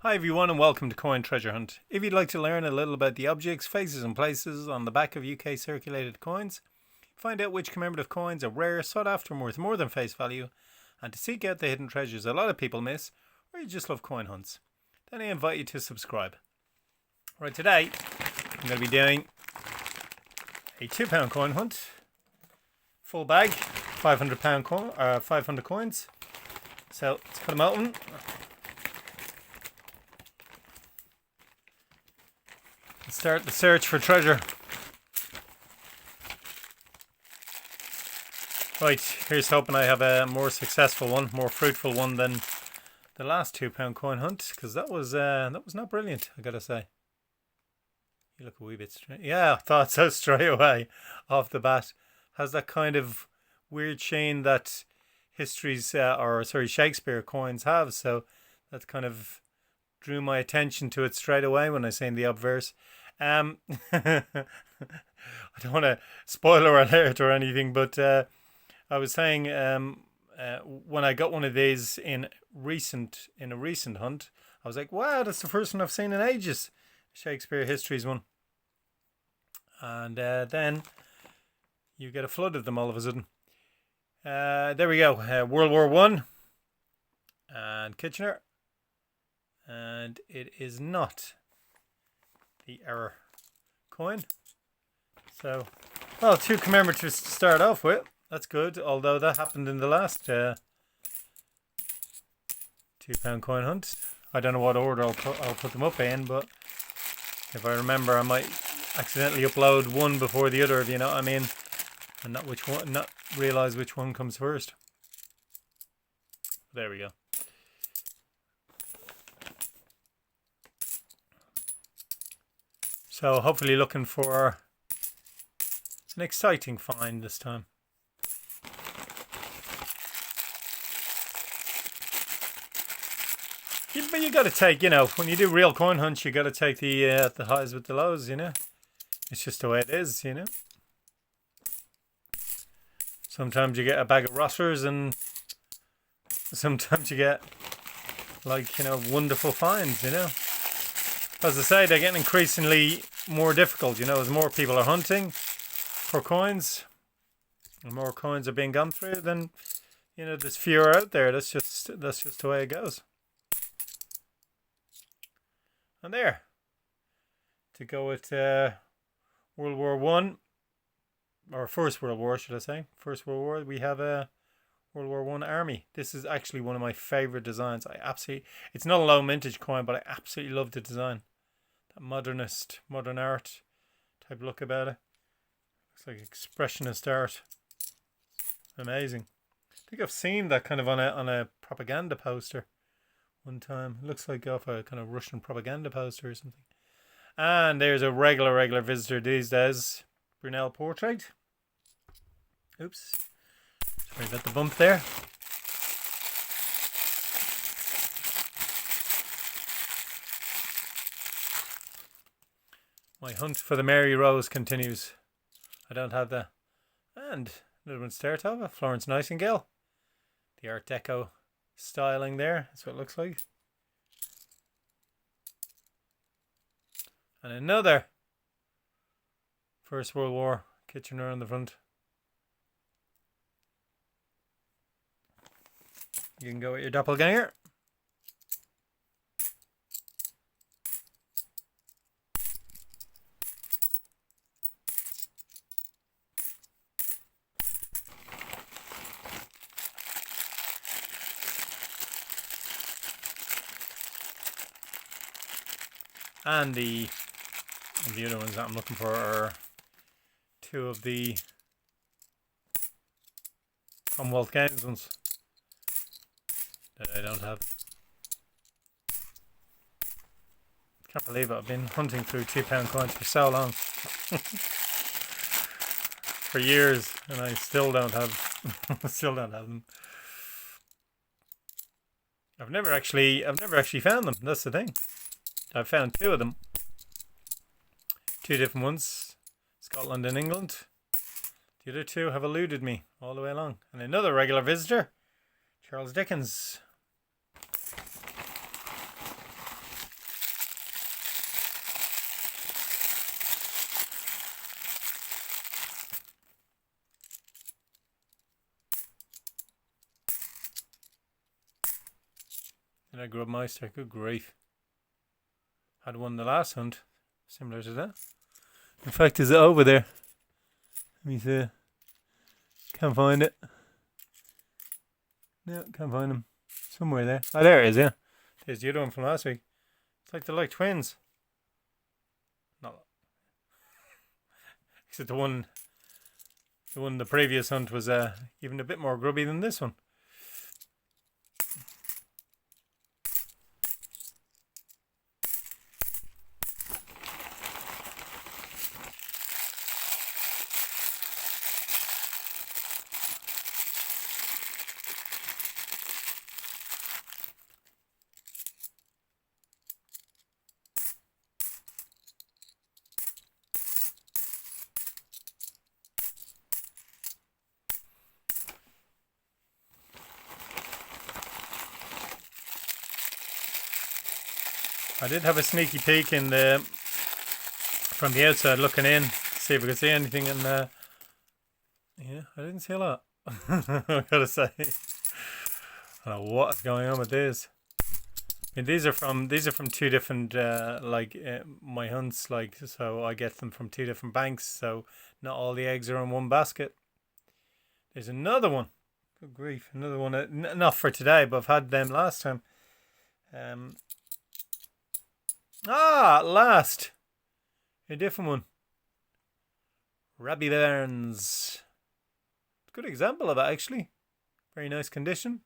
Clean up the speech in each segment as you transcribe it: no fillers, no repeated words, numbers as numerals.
Hi everyone and welcome to Coin Treasure Hunt. If you'd like to learn a little about the objects, faces and places on the back of UK circulated coins, find out which commemorative coins are rare, sought after and worth more than face value, and to seek out the hidden treasures a lot of people miss, or you just love coin hunts, then I invite you to subscribe. Right, today I'm going to be doing a £2 coin hunt, full bag, £500 coin, 500 coins. So let's put them open. Start the search for treasure. Right, here's hoping I have a more successful one, more fruitful one than the last £2 coin hunt, because that was not brilliant, I gotta say. You look a wee bit strange. Yeah, I thought so straight away off the bat. Has that kind of weird sheen that Shakespeare coins have, so that kind of drew my attention to it straight away when I seen the obverse. I don't want to spoiler alert or anything, but I was saying when I got one of these in a recent hunt, I was like, wow, that's the first one I've seen in ages. Shakespeare Histories one. And then you get a flood of them all of a sudden. There we go. World War One and Kitchener. And it is not the error coin. So, well, two commemoratives to start off with. That's good, although that happened in the last £2 coin hunt. I don't know what order I'll put them up in, but if I remember, I might accidentally upload one before the other, if you know what I mean, and not realize which one comes first. There we go. So hopefully looking for an exciting find this time. But you got to take, when you do real coin hunts, you got to take the highs with the lows, It's just the way it is, Sometimes you get a bag of Rossers and sometimes you get, wonderful finds, As I say, they're getting increasingly more difficult, as more people are hunting for coins and more coins are being gone through, then, there's fewer out there. That's just the way it goes. And there, to go with World War One, or First World War, should I say? First World War, we have a World War One army. This is actually one of my favorite designs. It's not a low mintage coin, but I absolutely love the design. That modern art type look about it. Looks like expressionist art. Amazing. I think I've seen that kind of on a propaganda poster one time. It looks like off a kind of Russian propaganda poster or something. And there's a regular visitor these days. Brunel portrait. Oops. Sorry about the bump there. My hunt for the Mary Rose continues. I don't have the... And another one, Stertova, Florence Nightingale. The Art Deco styling there. That's what it looks like. And another First World War, Kitchener on the front. You can go with your doppelganger. And the other ones that I'm looking for are two of the Commonwealth Games ones that I don't have. Can't believe it. I've been hunting through £2 coins for so long. For years, and I still don't have them. I've never actually found them. That's the thing. I've found two of them. Two different ones. Scotland and England. The other two have eluded me all the way along. And another regular visitor, Charles Dickens. a Grubmeister. Good grief. Had one in the last hunt. Similar to that. In fact, is it over there? Let me see. Can't find it. No, can't find him. Somewhere there. Oh, there it is, yeah. There's the other one from last week. It's like they're like twins. Not. Except the one the previous hunt was even a bit more grubby than this one. I did have a sneaky peek from the outside looking in, see if I could see anything, and yeah, I didn't see a lot. I gotta say, I don't know what's going on with this. I mean, these are from two different my hunts, so I get them from two different banks, so not all the eggs are in one basket. There's another one. Good grief, another one. Not for today, but I've had them last time. At last! A different one. Rabbie Burns. Good example of that, actually. Very nice condition.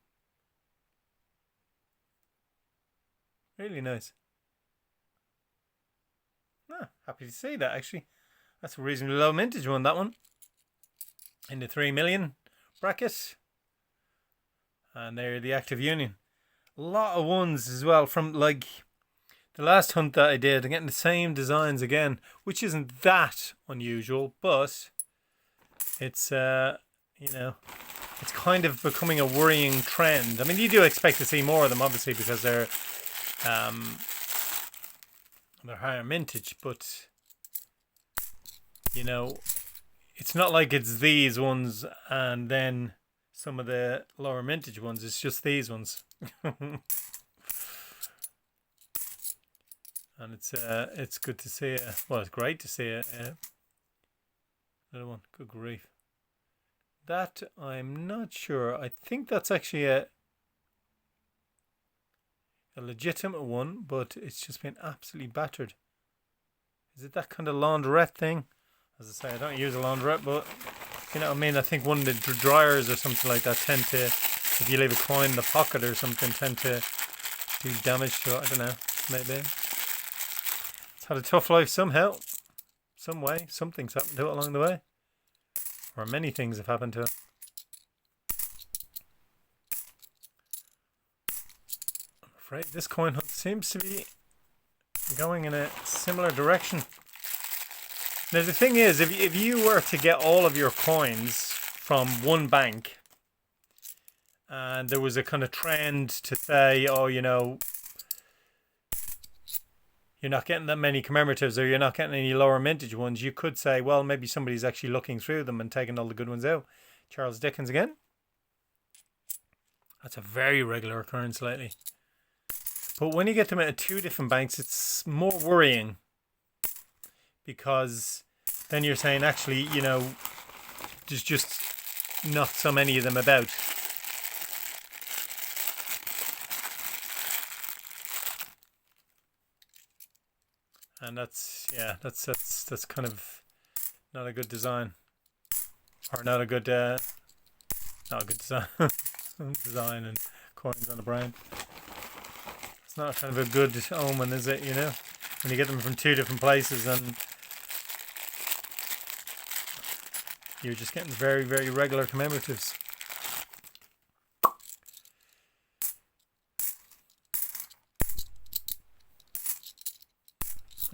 Really nice. Happy to see that, actually. That's a reasonably low mintage one, that one. In the 3 million bracket. And they're the active union. A lot of ones as well from the last hunt that I did. I'm getting the same designs again, which isn't that unusual, but it's it's kind of becoming a worrying trend. I mean, you do expect to see more of them, obviously, because they're higher mintage, but it's not like it's these ones and then some of the lower mintage ones. It's just these ones. And it's good to see it's great to see another one. Good grief. That I'm not sure. I think that's actually a legitimate one, but it's just been absolutely battered. Is it that kind of laundrette thing? As I say, I don't use a laundrette, but you know what I mean? I think one of the dryers or something like that tend to, if you leave a coin in the pocket or something, tend to do damage to it. I don't know. Maybe. Had a tough life somehow, some way, something's happened to it along the way, or many things have happened to it. I'm afraid this coin hunt seems to be going in a similar direction. Now the thing is, if you were to get all of your coins from one bank, and there was a kind of trend to say, you're not getting that many commemoratives, or you're not getting any lower mintage ones, you could say, well, maybe somebody's actually looking through them and taking all the good ones out. Charles Dickens again. That's a very regular occurrence lately. But when you get them out of two different banks, it's more worrying, because then you're saying, actually, there's just not so many of them about. And that's kind of not a good design, or not a good design. Design and coins on the brain. It's not kind of a good omen, is it? When you get them from two different places and you're just getting very, very regular commemoratives.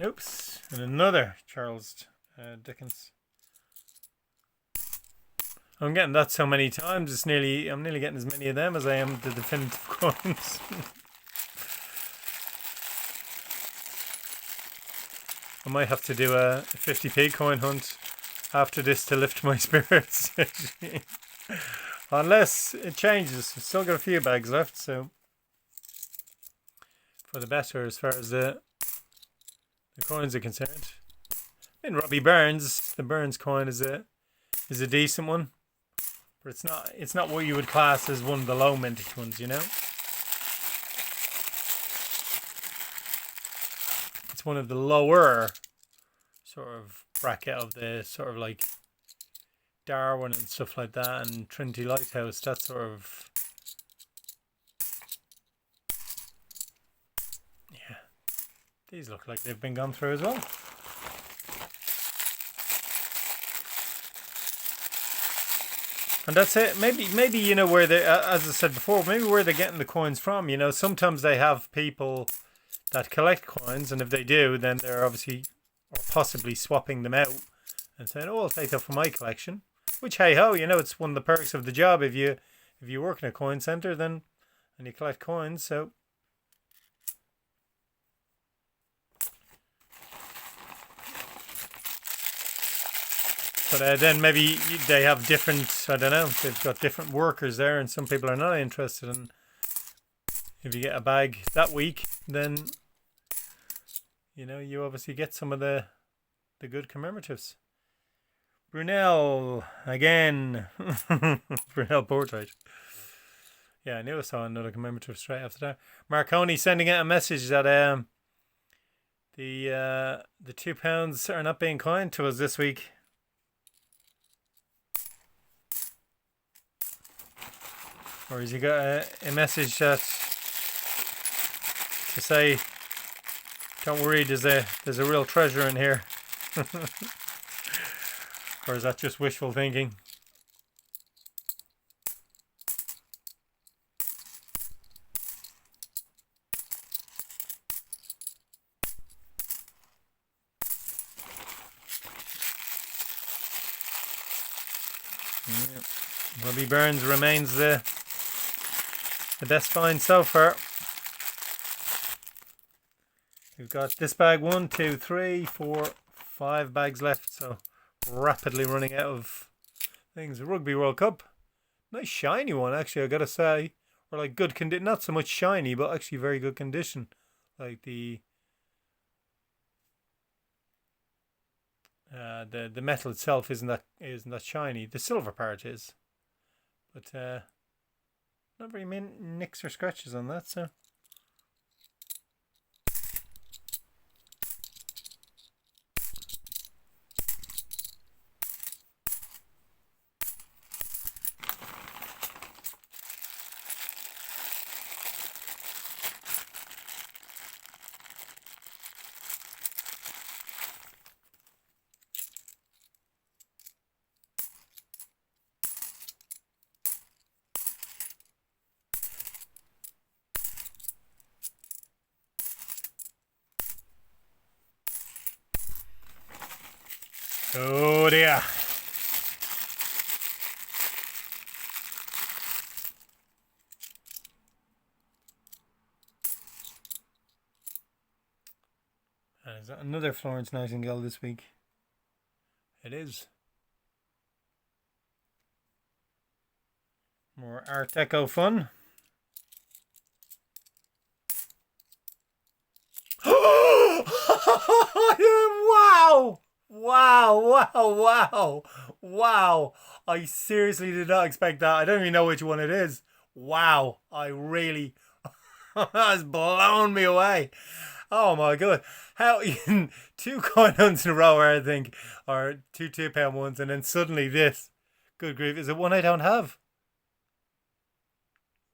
Oops, and another Charles Dickens. I'm getting that so many times. I'm nearly getting as many of them as I am the definitive coins. I might have to do a 50p coin hunt after this to lift my spirits. Unless it changes. I've still got a few bags left, so for the better as far as the coins are concerned. In Robbie Burns, the Burns coin is a decent one, but it's not what you would class as one of the low mintage ones, you know. It's one of the lower sort of bracket of the sort of like Darwin and stuff like that, and Trinity Lighthouse, that sort of. Yeah, these look like they've been gone through as well. And that's it. Maybe you know where they, as I said before, maybe where they're getting the coins from. You know, sometimes they have people that collect coins, and if they do, then they're obviously or possibly swapping them out and saying, "Oh, I'll take that for my collection." Which, hey ho, you know, it's one of the perks of the job. If you work in a coin center, then and you collect coins, so. But then maybe they have different, I don't know, they've got different workers there, and some people are not interested in. If you get a bag that week, then, you know, you obviously get some of the good commemoratives. Brunel, again. Brunel portrait. Yeah, I knew I saw another commemorative straight after that. Marconi sending out a message that the £2 are not being kind to us this week. Or has he got a message that to say, don't worry, there's a real treasure in here? Or is that just wishful thinking? Yeah. Robbie Burns remains the best find so far. We've got this bag 1, 2, 3, 4, 5 bags left, so rapidly running out of things. Rugby World Cup, nice shiny one actually, I gotta say. Or like good condition, not so much shiny, but actually very good condition. Like the metal itself isn't that shiny. The silver part is, but not very many nicks or scratches on that, so. Oh dear. Is that another Florence Nightingale this week? It is. More Art Deco fun. Wow! Wow! I seriously did not expect that. I don't even know which one it is. Wow! I really that has blown me away. Oh my god! How two coin hunts in a row, I think, or two £2 ones, and then suddenly this. Good grief! Is it one I don't have?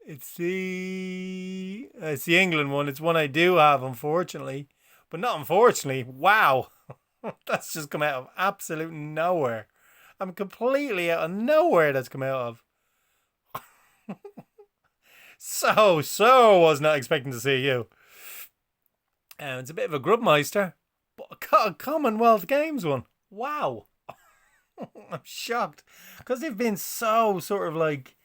It's the England one. It's one I do have, unfortunately, but not unfortunately. Wow! That's just come out of absolute nowhere. I'm completely out of nowhere that's come out of. So was not expecting to see you. It's a bit of a Grubmeister, but a Commonwealth Games one. Wow. I'm shocked. Because they've been so sort of like,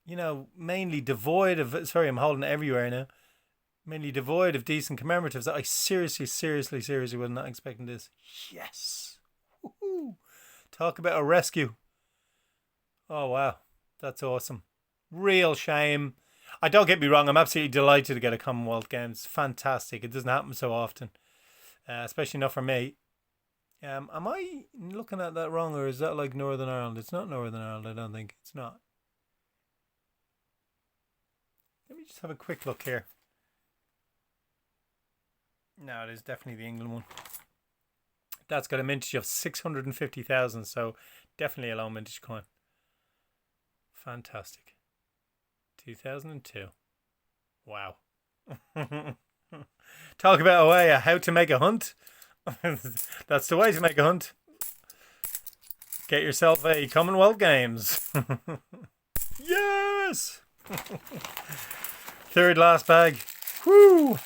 you know, mainly devoid of, sorry, I'm holding it everywhere now. Mainly devoid of decent commemoratives. I seriously was not expecting this. Yes. Woo-hoo. Talk about a rescue. Oh, wow. That's awesome. Real shame. I don't get me wrong. I'm absolutely delighted to get a Commonwealth Games. Fantastic. It doesn't happen so often, especially not for me. Am I looking at that wrong, or is that like Northern Ireland? It's not Northern Ireland. I don't think it's not. Let me just have a quick look here. No, it is definitely the England one. That's got a mintage of 650,000, so definitely a low mintage coin. Fantastic. 2002. Wow. Talk about a way how to make a hunt. That's the way to make a hunt. Get yourself a Commonwealth Games. Yes! Third last bag. Woo!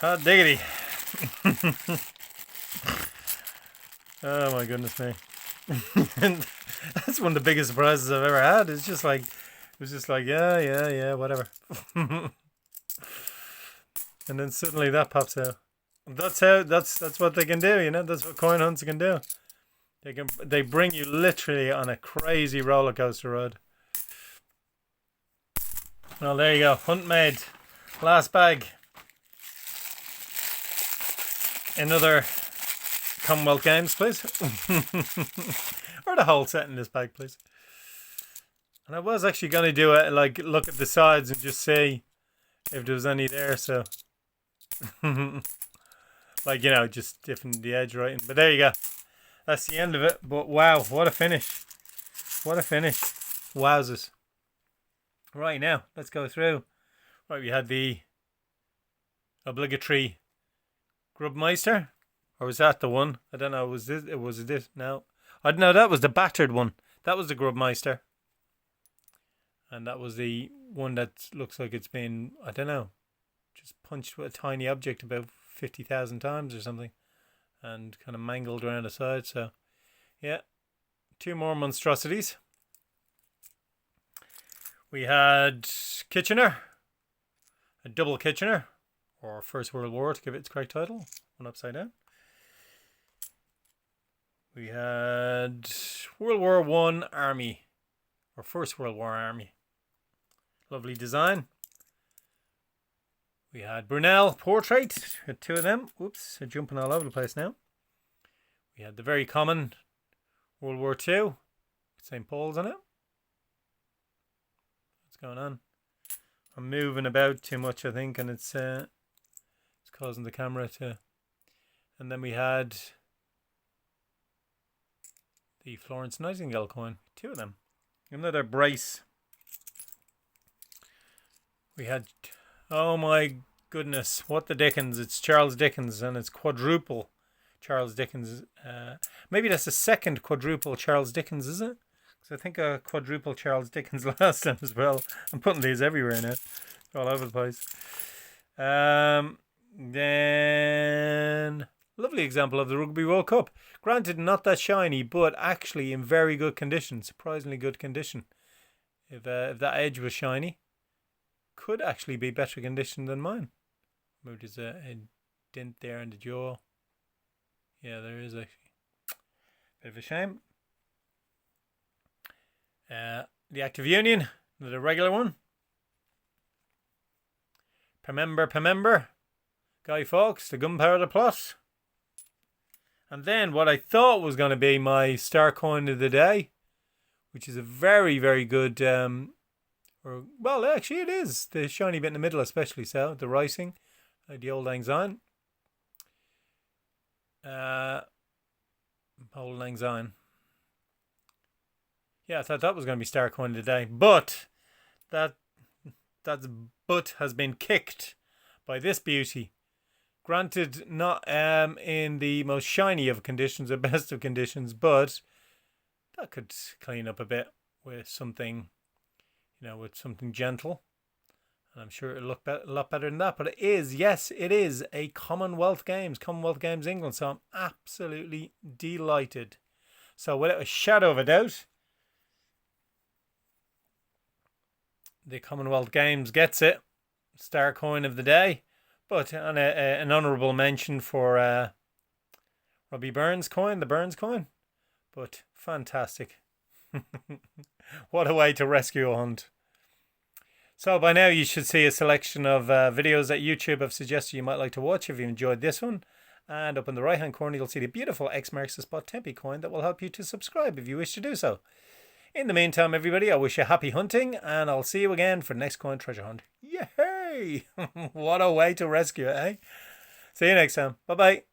Hot diggity. Oh my goodness me. That's one of the biggest surprises I've ever had. It was just like, yeah, whatever. And then suddenly that pops out. That's what they can do, you know. That's what coin hunts can do. They bring you literally on a crazy roller coaster ride. Well, there you go. Hunt made. Last bag. Another Commonwealth Games, please. Or the whole set in this bag, please. And I was actually going to do it, like, look at the sides and just see if there was any there, so. Like, you know, just different the edge writing. But there you go. That's the end of it. But wow, what a finish. What a finish. Wowzers. Right, now, let's go through. Right, we had the obligatory Grubmeister. Or was that the one? I don't know. Was it this? No. I don't know. That was the battered one. That was the Grubmeister. And that was the one that looks like it's been, I don't know, just punched with a tiny object about 50,000 times or something. And kind of mangled around the side. So, yeah. 2 more monstrosities. We had Kitchener. A double Kitchener. Or First World War, to give it its correct title. One upside down. We had World War I Army. Or First World War Army. Lovely design. We had Brunel Portrait. We had 2 of them. Whoops, they're jumping all over the place now. We had the very common World War II. St. Paul's on it. What's going on? I'm moving about too much, I think, and it's causing the camera to. And then we had the Florence Nightingale coin. 2 of them. Another brace. We had, oh my goodness, what the Dickens. It's Charles Dickens, and it's quadruple Charles Dickens. Maybe that's the second quadruple Charles Dickens, is it? Because I think a quadruple Charles Dickens last time as well. I'm putting these everywhere now. All over the place. Then, lovely example of the Rugby World Cup. Granted, not that shiny, but actually in very good condition. Surprisingly good condition. If that edge was shiny, could actually be better condition than mine. Maybe there's a dent there in the jaw. Yeah, there is actually. Bit of a shame. The Active Union, the regular one. Remember. Guy Fawkes, the Gunpowder Plot. And then what I thought was going to be my star coin of the day, which is a very, very good, well, actually it is. The shiny bit in the middle especially so, the writing, like the Old Lang Syne. Old Lang Syne. Yeah, I thought that was going to be star coin of the day, but that butt has been kicked by this beauty. Granted, not in the most shiny of conditions or best of conditions, but that could clean up a bit with something, with something gentle. And I'm sure it'll look a lot better than that. But it is a Commonwealth Games England. So I'm absolutely delighted. So without a shadow of a doubt, the Commonwealth Games gets it. Star coin of the day. But on an honourable mention for Robbie Burns coin, the Burns coin. But fantastic. What a way to rescue a hunt. So by now you should see a selection of videos that YouTube have suggested you might like to watch if you enjoyed this one. And up in the right hand corner you'll see the beautiful X marks the spot Tempe coin that will help you to subscribe if you wish to do so. In the meantime, everybody, I wish you happy hunting, and I'll see you again for the next coin treasure hunt. Yay! What a way to rescue it, eh? See you next time. Bye-bye.